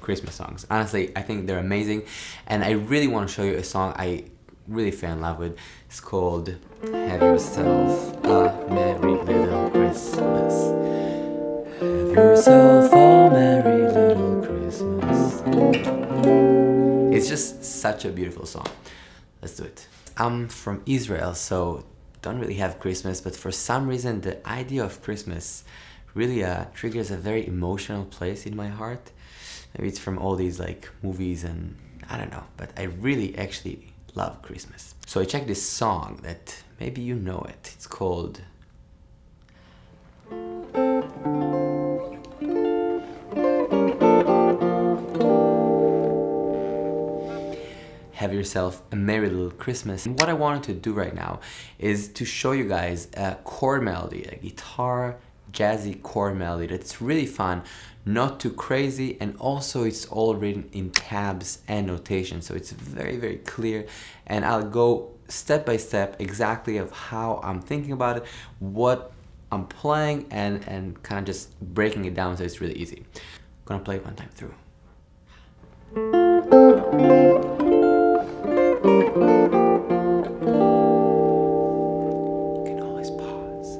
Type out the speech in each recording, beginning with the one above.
Christmas songs. Honestly, I think they're amazing, and I really want to show you a song I really fell in love with. It's called Have Yourself a Merry Little Christmas. Have yourself a merry little Christmas. It's just such a beautiful song. Let's do it. I'm from Israel, so don't really have Christmas, but for some reason the idea of Christmas really triggers a very emotional place in my heart. Maybe it's from all these like movies and I don't know, but I really actually love Christmas. So I checked this song that maybe you know it. It's called Have Yourself a Merry Little Christmas. And what I wanted to do right now is to show you guys a chord melody, a guitar jazzy chord melody that's really fun, not too crazy, and also it's all written in tabs and notation, so it's very, very clear. And I'll go step by step exactly of how I'm thinking about it, what I'm playing, and kind of just breaking it down so it's really easy. I'm gonna play it one time through. You can always pause.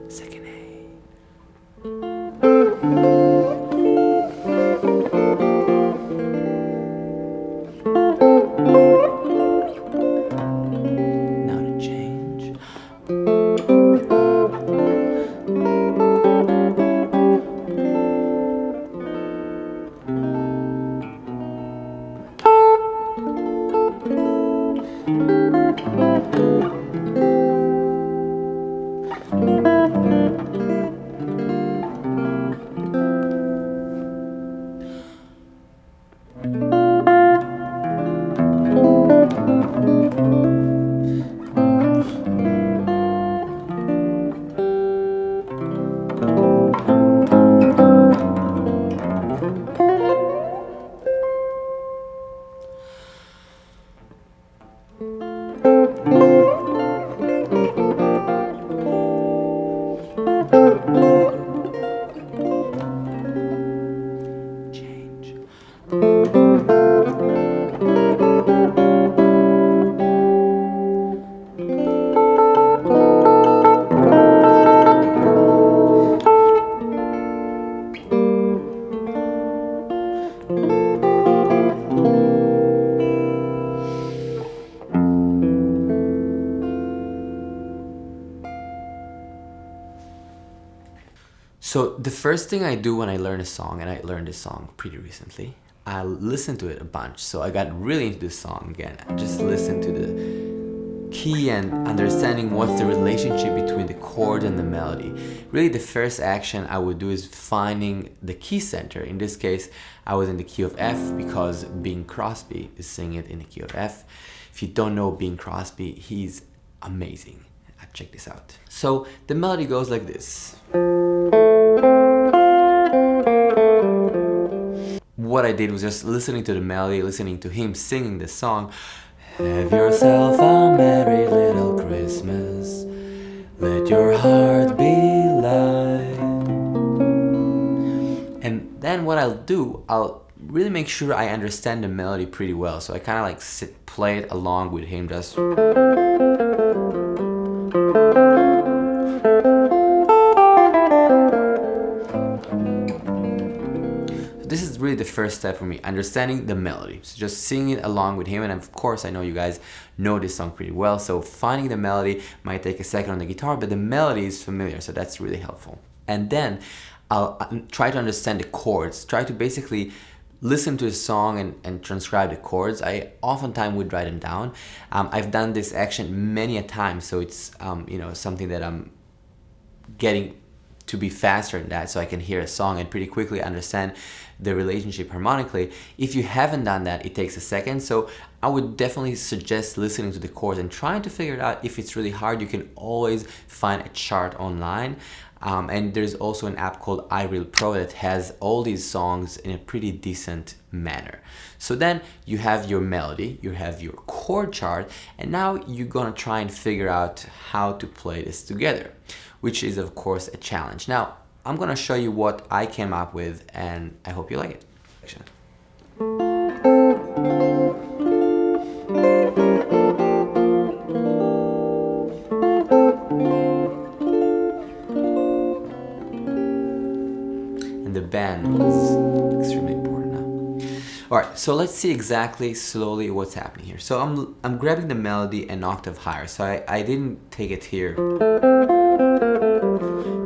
Second A. Now to change. So the first thing I do when I learn a song, and I learned this song pretty recently, I listen to it a bunch. So I got really into this song again. I just listened to the key and understanding what's the relationship between the chord and the melody. Really the first action I would do is finding the key center. In this case, I was in the key of F because Bing Crosby is singing it in the key of F. If you don't know Bing Crosby, he's amazing. Check this out. So the melody goes like this. What I did was just listening to the melody, listening to him singing the song. Have yourself a merry little Christmas. Let your heart be light. And then what I'll do, I'll really make sure I understand the melody pretty well. So I kind of like play it along with him, just. This is really the first step for me, understanding the melody. So just singing it along with him, and of course I know you guys know this song pretty well, so finding the melody might take a second on the guitar, but the melody is familiar, so that's really helpful. And then I'll try to understand the chords, try to basically listen to the song and transcribe the chords. I oftentimes would write them down. I've done this action many a time, so it's something that I'm getting to be faster than that so I can hear a song and pretty quickly understand the relationship harmonically. If you haven't done that, it takes a second. So I would definitely suggest listening to the chords and trying to figure it out. If it's really hard, you can always find a chart online. And there's also an app called iReal Pro that has all these songs in a pretty decent manner. So then you have your melody, you have your chord chart, and now you're gonna try and figure out how to play this together, which is of course a challenge. Now, I'm gonna show you what I came up with, and I hope you like it. And the band is extremely important now. All right, so let's see exactly slowly what's happening here. So I'm grabbing the melody an octave higher. So I didn't take it here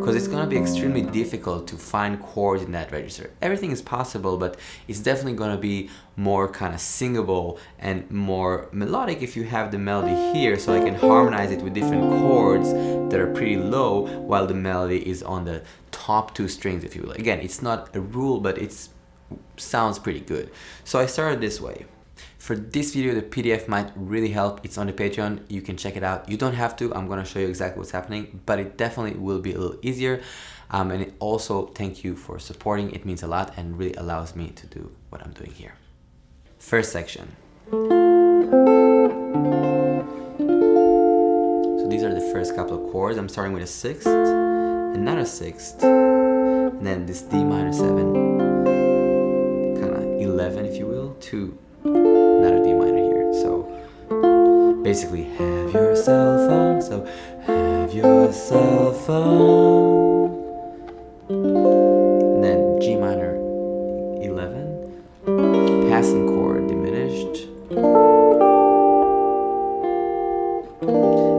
because it's gonna be extremely difficult to find chords in that register. Everything is possible, but it's definitely gonna be more kind of singable and more melodic if you have the melody here, so I can harmonize it with different chords that are pretty low while the melody is on the top two strings, if you will. Again, it's not a rule, but it sounds pretty good. So I started this way. For this video, the PDF might really help. It's on the Patreon. You can check it out. You don't have to. I'm going to show you exactly what's happening, but it definitely will be a little easier. And also, thank you for supporting. It means a lot and really allows me to do what I'm doing here. First section. So these are the first couple of chords. I'm starting with a sixth, another sixth, and then this D minor 7, kind of 11 if you will, 2, another D minor here. So basically, have yourself a, so have yourself a, and then G minor 11, passing chord diminished,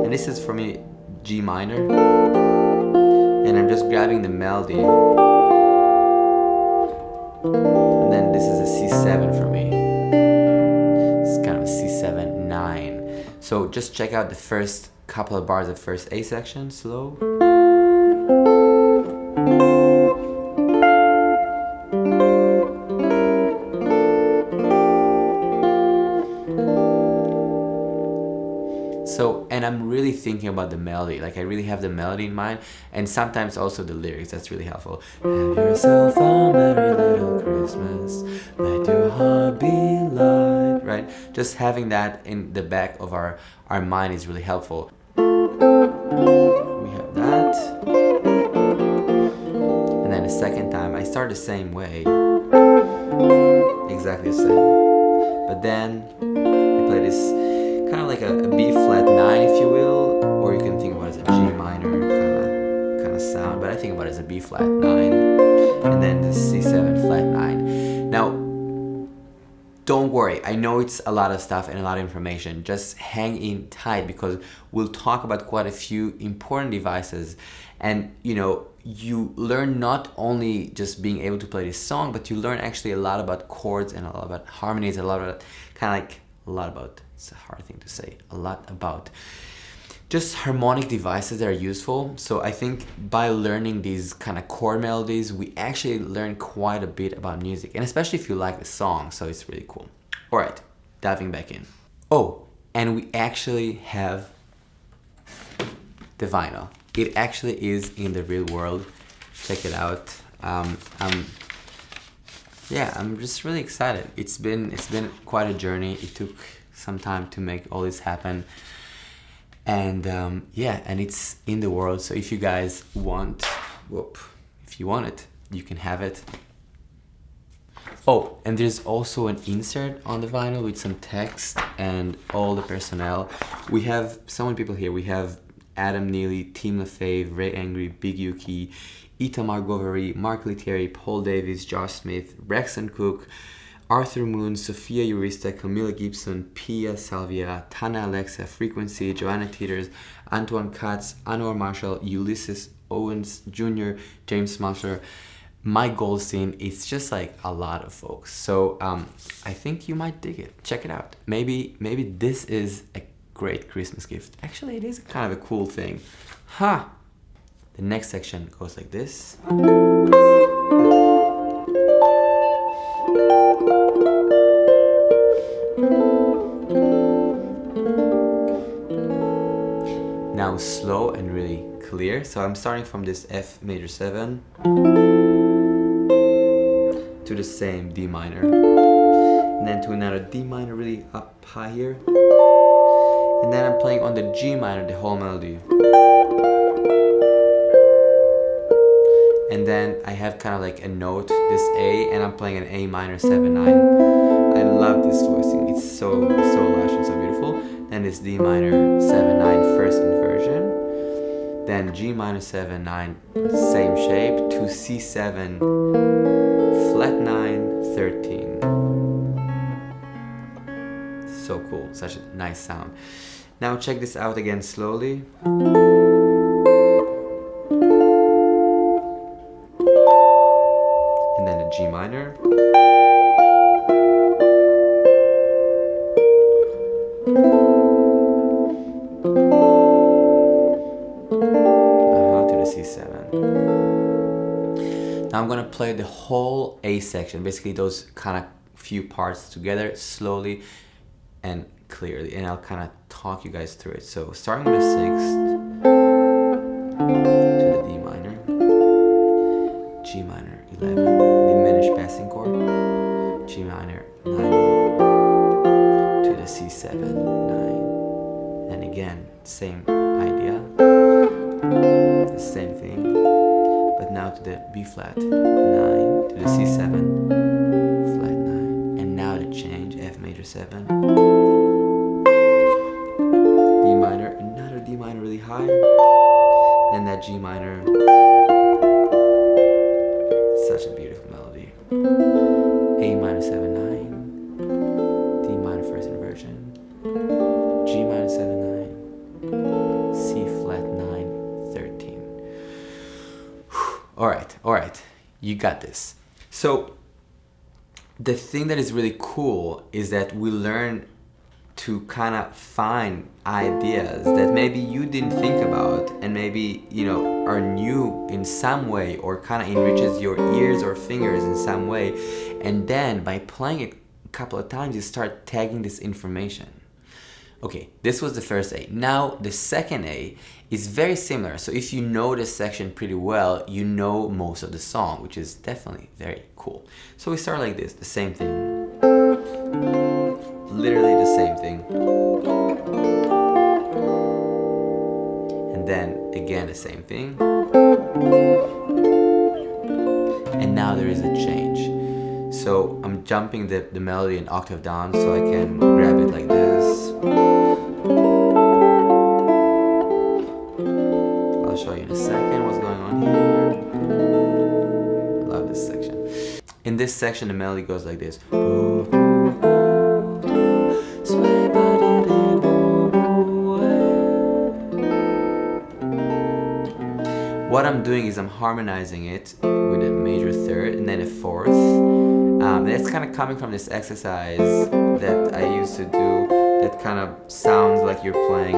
and this is for me G minor, and I'm just grabbing the melody, and then this is a C7 for me. It's kind of a C7 9. So just check out the first couple of bars of first A section, slow. So, and I'm really thinking about the melody, like I really have the melody in mind, and sometimes also the lyrics. That's really helpful. Have yourself a merry little Christmas, let your heart be light, right? Just having that in the back of our mind is really helpful. We have that. And then the second time, I start the same way, exactly the same. But then I play this kind of like a B flat 9, if you will, or you can think about it as a G minor kind of sound, but I think about it as a B flat 9, and then the C7 flat 9. Now, don't worry, I know it's a lot of stuff and a lot of information. Just hang in tight because we'll talk about quite a few important devices, and you learn not only just being able to play this song, but you learn actually a lot about chords and a lot about harmonies, a lot about it's a hard thing to say, a lot about just harmonic devices that are useful. So I think by learning these kind of chord melodies, we actually learn quite a bit about music, and especially if you like the song, so it's really cool. All right, diving back in. Oh, and we actually have the vinyl. It actually is in the real world. Check it out. I'm just really excited. It's been quite a journey. It took some time to make all this happen, and and it's in the world. So if you guys want, if you want it, you can have it. Oh, and there's also an insert on the vinyl with some text and all the personnel. We have so many people here. We have Adam Neely, Tim LaFave, Ray Angry, Big Yuki, Itamar Goveri, Mark Lettieri, Paul Davis, Josh Smith, Braxton Cook, Arthur Moon, Sophia Urista, Camila Gibson, Pia Salvia, Tana Alexa, Frequency, Joanna Teeters, Antoine Katz, Anwar Marshall, Ulysses Owens Jr., James Musher, Mike Goldstein. It's just like a lot of folks. So I think you might dig it. Check it out. Maybe this is a great Christmas gift. Actually, it is kind of a cool thing. The next section goes like this. Now slow and really clear. So I'm starting from this F major 7 to the same D minor, and then to another D minor really up high here, and then I'm playing on the G minor the whole melody. And then I have kind of like a note, this A, and I'm playing an A minor 7/9. I love this voicing, it's so lush and so beautiful. Then this D minor 7/9 first inversion, then G minor 7/9 same shape to C7 flat 9 13. So cool, such a nice sound. Now check this out again slowly. And then the G minor. To the C7. Now I'm gonna play the whole A section, basically those kind of few parts together slowly and clearly, and I'll kind of talk you guys through it. So starting with the 6th to the D minor, G minor 11, diminished passing chord, G minor 9 to the C7 9, and again same idea, the same thing, but now to the B flat 9 to the C7 flat 9, and now the change F major 7, D minor, another D minor really high, then that G minor, such a beautiful melody, A minor 7/9, D minor first inversion, G minor 7/9, C flat 9 13. All right, you got this. So the thing that is really cool is that we learn to kind of find ideas that maybe you didn't think about, and maybe, you know, are new in some way, or kind of enriches your ears or fingers in some way, and then by playing it a couple of times you start tagging this information. Okay, this was the first A. Now the second A is very similar. So if you know this section pretty well, you know most of the song, which is definitely very cool. So we start like this, the same thing. Literally the same thing. And then again the same thing. And now there is a change. So I'm jumping the melody an octave down so I can grab it like this. I'll show you in a second what's going on here. I love this section. In this section the melody goes like this. What I'm doing is I'm harmonizing it with a major 3rd and then a 4th. That's kind of coming from this exercise that I used to do that kind of sounds like you're playing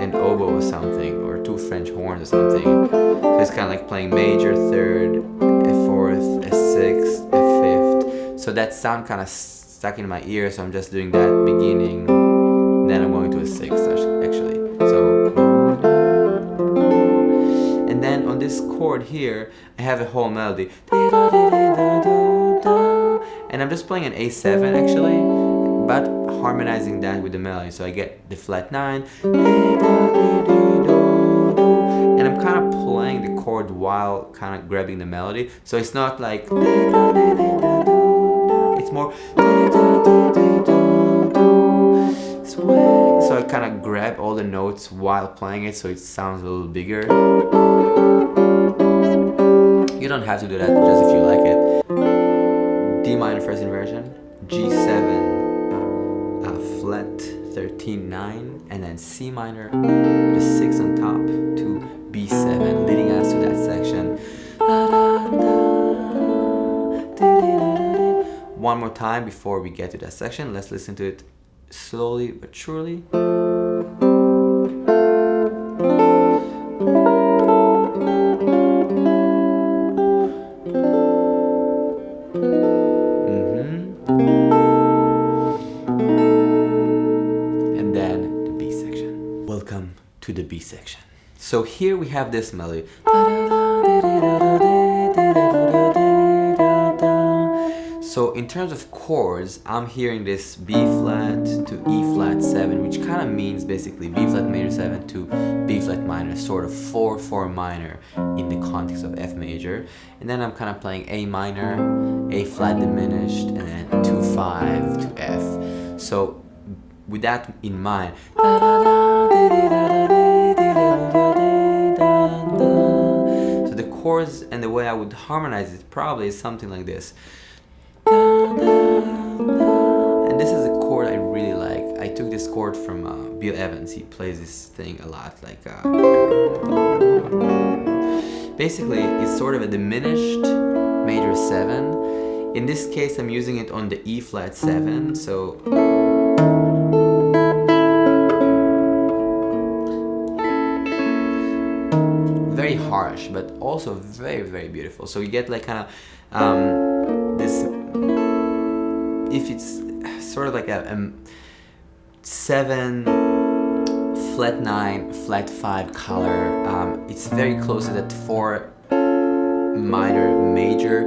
an oboe or something, or 2 French horns or something. So it's kind of like playing major 3rd, a 4th, a 6th, a 5th. So that sound kind of stuck in my ear, so I'm just doing that beginning, then I'm going to a 6th actually. So, and then on this chord here, I have a whole melody. And I'm just playing an A7 actually, but harmonizing that with the melody. So I get the flat 9, and I'm kind of playing the chord while kind of grabbing the melody. So it's not like, it's more, so I kind of grab all the notes while playing it, so it sounds a little bigger. You don't have to do that, just if you like it. D minor first inversion, G7 flat 13 9, and then C minor, the 6 on top to B7, leading us to that section. One more time before we get to that section. Let's listen to it slowly but surely. welcome to the B section. So here we have this melody. So in terms of chords, I'm hearing this B flat to E flat 7, which kind of means basically B flat major 7 to B flat minor, sort of 4/4 minor in the context of F major. And then I'm kind of playing A minor, A flat diminished, and then 2/5 to F. So with that in mind, so the chords and the way I would harmonize it probably is something like this. And this is a chord I really like. I took this chord from Bill Evans. He plays this thing a lot. Like basically, it's sort of a diminished major 7. In this case, I'm using it on the E flat 7. So very harsh, but also very, very beautiful. So you get like kind of this. If it's sort of like a 7 flat 9 flat 5 color, it's very close to that 4 minor major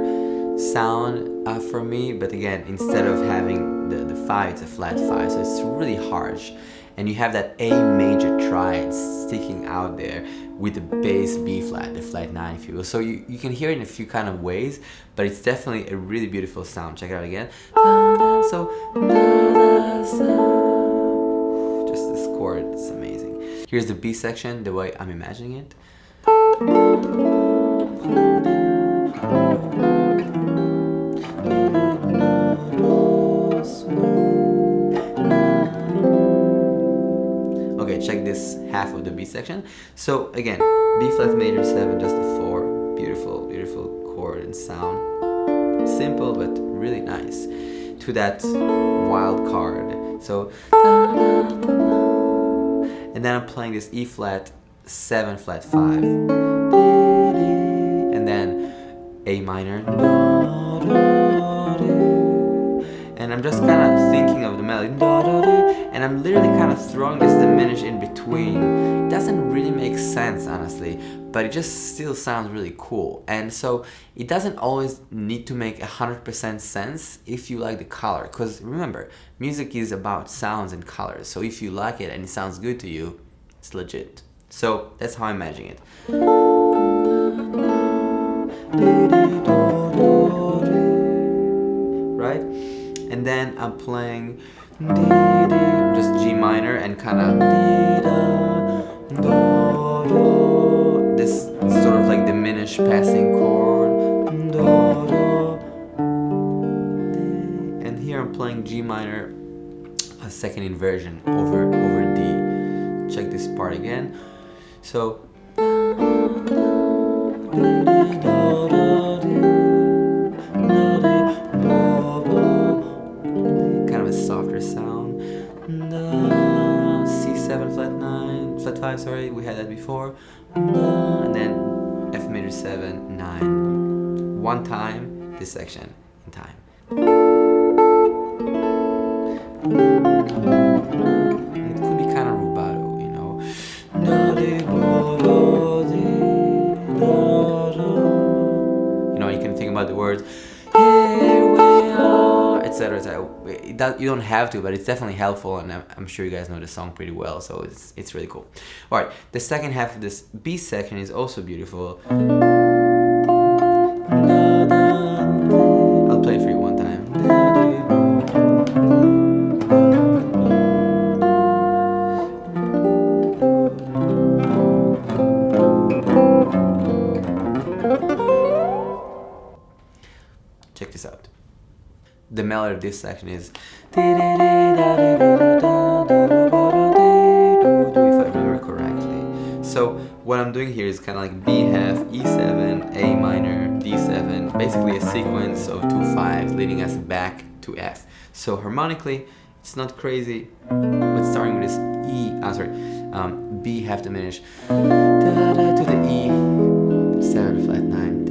sound for me, but again, instead of having the 5, it's a flat 5, so it's really harsh, and you have that A major triad sticking out there with the bass B flat, the flat 9 if you will. So you can hear it in a few kind of ways, but it's definitely a really beautiful sound. Check it out again. So just this chord, it's amazing. Here's the B section, the way I'm imagining it. Okay, check this half of the B section. So again, B flat major 7, just a 4. Beautiful, beautiful chord and sound. Simple but really nice. To that wild card. So and then I'm playing this E flat 7 flat 5. And then A minor. And I'm just kind of thinking of the melody, and I'm literally kind of throwing this diminish in between. It doesn't really make sense, honestly, but it just still sounds really cool. And so it doesn't always need to make 100% sense if you like the color, because remember, music is about sounds and colors. So if you like it and it sounds good to you, it's legit. So that's how I'm imagining it. Right? And then I'm playing just G minor and kind of this sort of like diminished passing chord. And here I'm playing G minor, a second inversion over D. Check this part again. So kind of a softer sound. C7 flat 9, flat 5, sorry, we had that before. And then F major 7, 9. One time, this section in time. It could be kind of rubato, you know. You know, you can think about the words. Here we are, etc. You don't have to, but it's definitely helpful, and I'm sure you guys know the song pretty well, so it's really cool. All right, the second half of this B section is also beautiful. I'll play it for you one time. Check this out. The melody of this section is, if I remember correctly. So what I'm doing here is kind of like B half, E7, A minor, D7, basically a sequence of 2 5s leading us back to F. So harmonically, it's not crazy, but starting with this B half diminished to the E, 7 flat 9,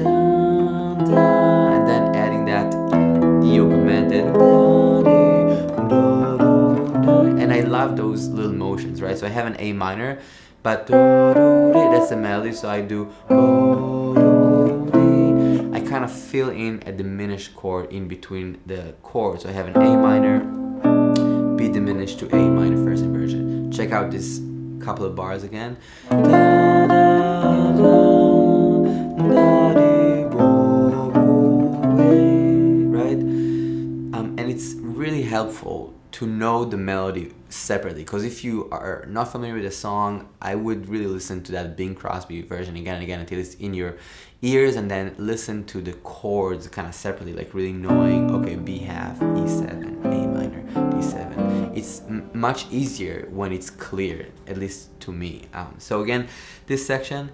and then adding that E augmented, and I love those little motions motions, right? So I have an A minor, but that's the melody, so I do, I kind of fill in a diminished chord in between the chords. So I have an A minor, B diminished to A minor first inversion. Check out this couple of bars again. Right? And it's really helpful to know the melody separately, because if you are not familiar with the song, I would really listen to that Bing Crosby version again and again until it's in your ears, and then listen to the chords kind of separately, like really knowing, okay, B half, E7, A minor, D7. It's much easier when it's clear, at least to me. So again, this section,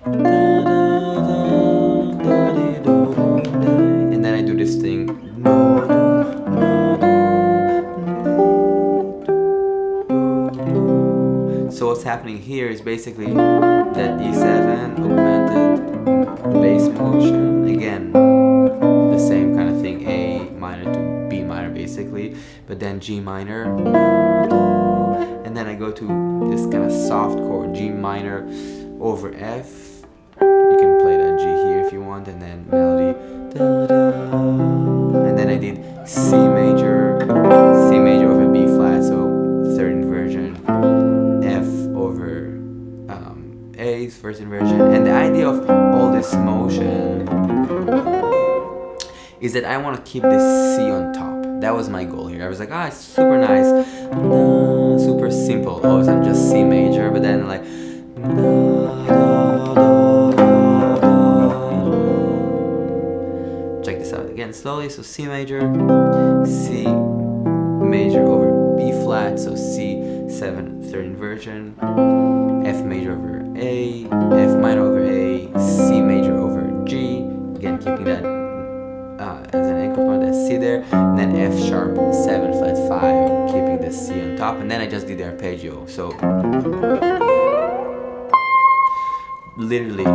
and then I do this thing. So what's happening here is basically that E7 augmented bass motion, again the same kind of thing, A minor to B minor basically, but then G minor, and then I go to this kind of soft chord, G minor over F. You can play that G here if you want, and then melody, and then I did C major over B flat, so third inversion, F over A, first inversion. And the idea of all this motion is that I want to keep this C on top. That was my goal here. I was like, it's super nice, super simple. All of a sudden just C major, but then like, check this out again slowly. So C major, C major over B flat, so C7 third inversion, F major over A, F minor over A, C major over G, again keeping that as an anchor point, that C there, and then F sharp 7 flat 5, keeping the C on top, and then I just did the arpeggio. So literally,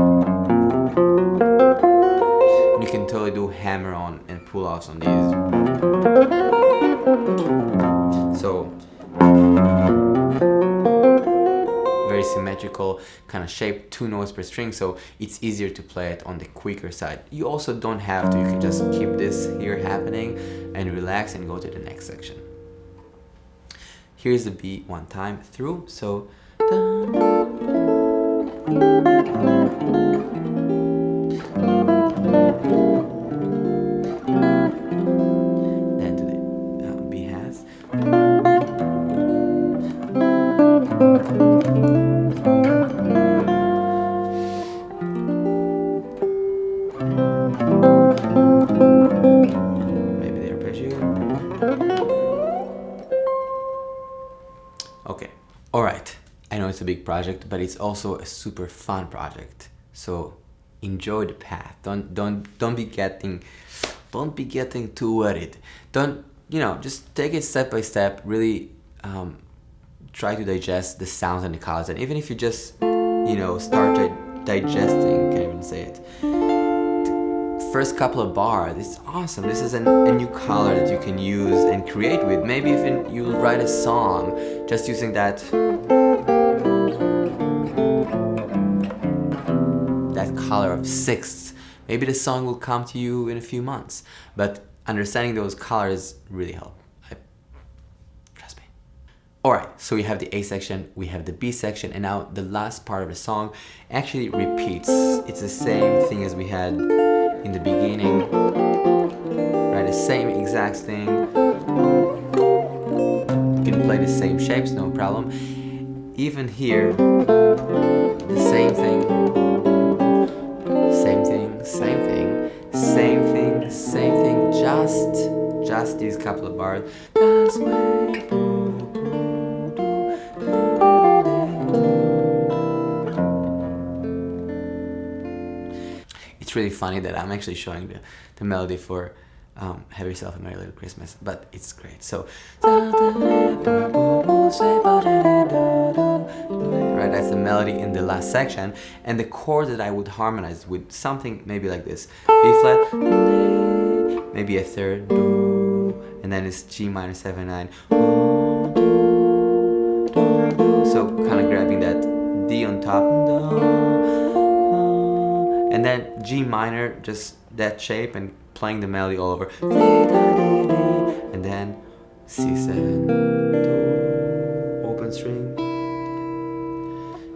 you can totally do hammer on and pull offs on these. So very symmetrical kind of shape, 2 notes per string, so it's easier to play it on the quicker side. You also don't have to, you can just keep this here happening and relax and go to the next section. Here's the beat one time through, so then to the B half. Maybe the arpeggio. Okay. All right. I know it's a big project, but it's also a super fun project. So enjoy the path. Don't be getting too worried. Just take it step by step. Really try to digest the sounds and the colors. And even if you just start digesting, can't even say it, first couple of bars, it's awesome. This is a new color that you can use and create with. Maybe even you'll write a song just using that color of sixths. Maybe the song will come to you in a few months, but understanding those colors really help. Trust me. Alright, so we have the A section, we have the B section, and now the last part of the song actually repeats. It's the same thing as we had in the beginning, right? The same exact thing. You can play the same shapes, no problem. Even here, the same thing, just these couple of bars. It's really funny that I'm actually showing the melody for Have Yourself a Merry Little Christmas, but it's great. So right, that's the melody in the last section, and the chord that I would harmonize with something maybe like this: B flat, maybe a third, and then it's G minor 7/9. So kind of grabbing that D on top, and then G minor, just that shape, and playing the melody all over, and then C7, open string,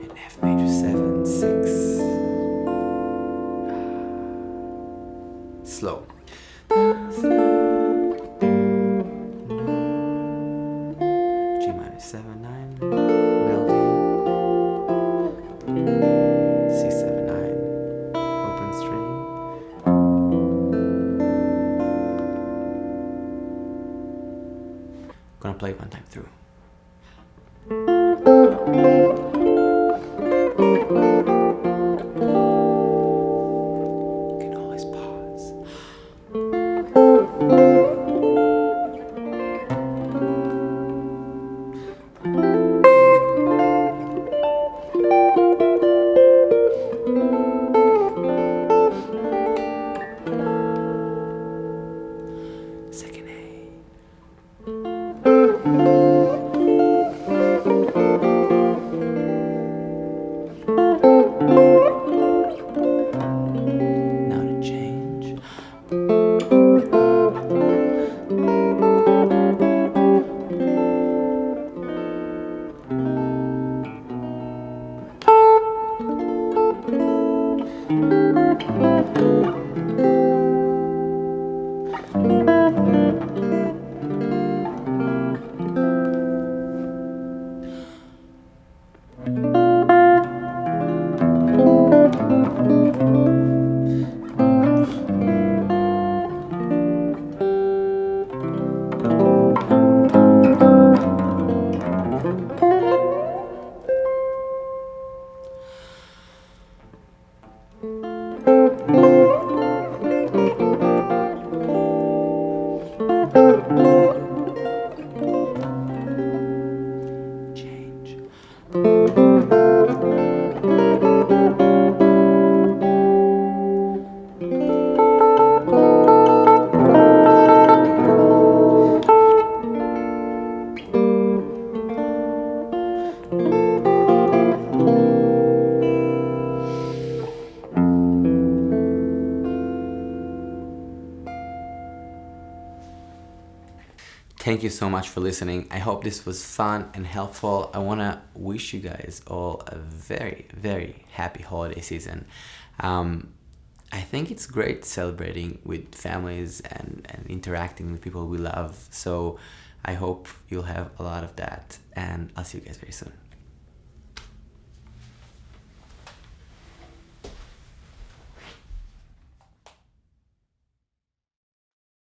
and F major 7, 6, slow. G minor 7, 9, melody, C7, 9, open string, gonna play it one time through. You can always pause. Second A. Now to change. Thank you so much for listening. I hope this was fun and helpful. I want to wish you guys all a very, very happy holiday season. I think it's great celebrating with families and interacting with people we love. So I hope you'll have a lot of that, and I'll see you guys very soon.